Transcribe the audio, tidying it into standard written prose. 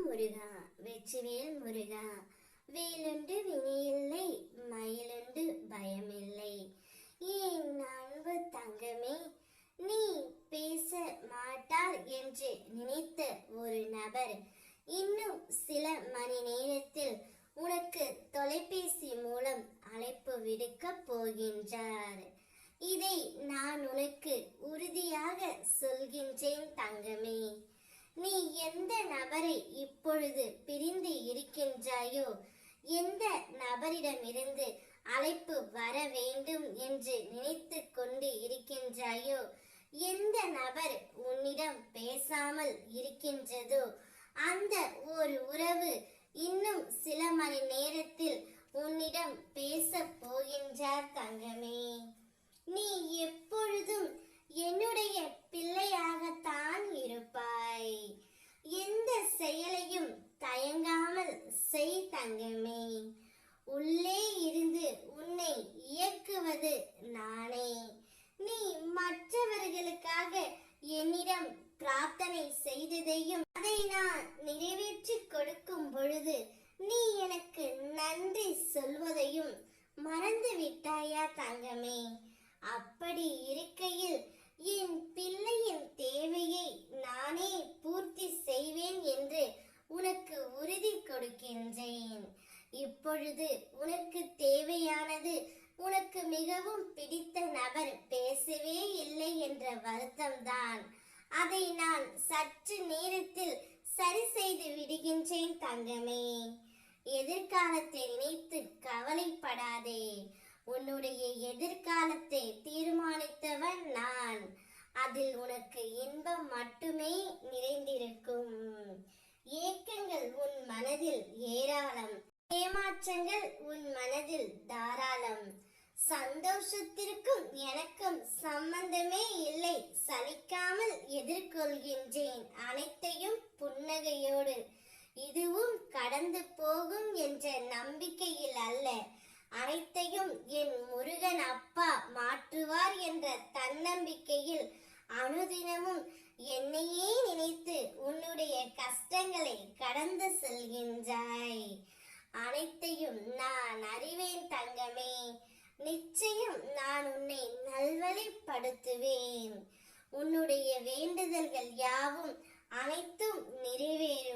முருகா வெற்றிவேல் முருகா வேலுண்டு வினையில்லை மயிலுண்டு பயமில்லை. ஏன் அன்பு தங்கமே, நீ பேச மாட்டார் என்று நினைத்த ஒரு நபர் இன்னும் சில மணி நேரத்தில் உனக்கு தொலைபேசி மூலம் அழைப்பு விடுக்க போகின்றார். இதை நான் உனக்கு உறுதியாக சொல்கின்றேன் தங்கமே. நீ எந்த நபரை இப்பொழுது பிரிந்து இருக்கின்றாயோ, எந்த நபரிடமிருந்து அழைப்பு வர வேண்டும் என்று நினைத்து கொண்டு இருக்கின்றாயோ, எந்த நபர் உன்னிடம் பேசாமல் இருக்கின்றதோ, அந்த ஒரு உறவு இன்னும் சில மணி நேரத்தில் உன்னிடம் பேச போகின்றார் தங்கமே. நீ எப்பொழுதும் என்னுடைய பிள்ளையாகத்தான் இருப்பாய். எந்த செயலையும் தயங்காமல் செய் தங்கமே. உள்ளே இருந்து உன்னை இயக்குவது நானே. நீ மற்றவர்களுக்காக என்னிடம் பிரார்த்தனை செய்ததையும் அதை நான் நிறைவேற்றி கொடுக்கும் பொழுது நீ எனக்கு நன்றி சொல்வதையும் மறந்து விட்டாயா தங்கமே? அப்படி இருக்கையில் என் பிள்ளையின் தேவையை நானே பூர்த்தி செய்வேன் என்று உனக்கு உறுதி கொடுக்கின்றேன். இப்பொழுது உனக்கு தேவையானது உனக்கு மிகவும் பிடித்த நபர் பேசவே இல்லை என்ற வருத்தம்தான். அதை நான் சற்று நேரத்தில் சரி செய்து விடுகின்றேன் தங்கமே. எதிர்காலத்தை நினைத்து கவலைப்படாதே. உன்னுடைய எதிர்காலத்தை தீர்மானித்தவன் நான். அதில் உனக்கு இன்பம் மட்டுமே நிறைந்திருக்கும். ஏக்கங்கள் உன் மனதில் ஏராளம், ஏமாற்றங்கள் உன் மனதில் தாராளம். சந்தோஷத்திற்கும் எனக்கும் சம்பந்தமே இல்லை. சலிக்காமல் எதிர்கொள்கின்றேன் அனைத்தையும் புன்னகையோடு. இதுவும் கடந்து போகும் என்ற நம்பிக்கையில் அல்ல, அனைத்தையும் என் முருகன் அப்பா மாற்றுவார் என்ற தன்னம்பிக்கையில் அனுதினமும் என்னையே நினைத்து உன்னுடைய கஷ்டங்களை கடந்து செல்கின்றாய். அனைத்தையும் நான் அறிவேன் தங்கமே. நிச்சயம் நான் உன்னை நல்வழிப்படுத்துவேன். உன்னுடைய வேண்டுதல்கள் யாவும் அனைத்தும் நிறைவேறும்.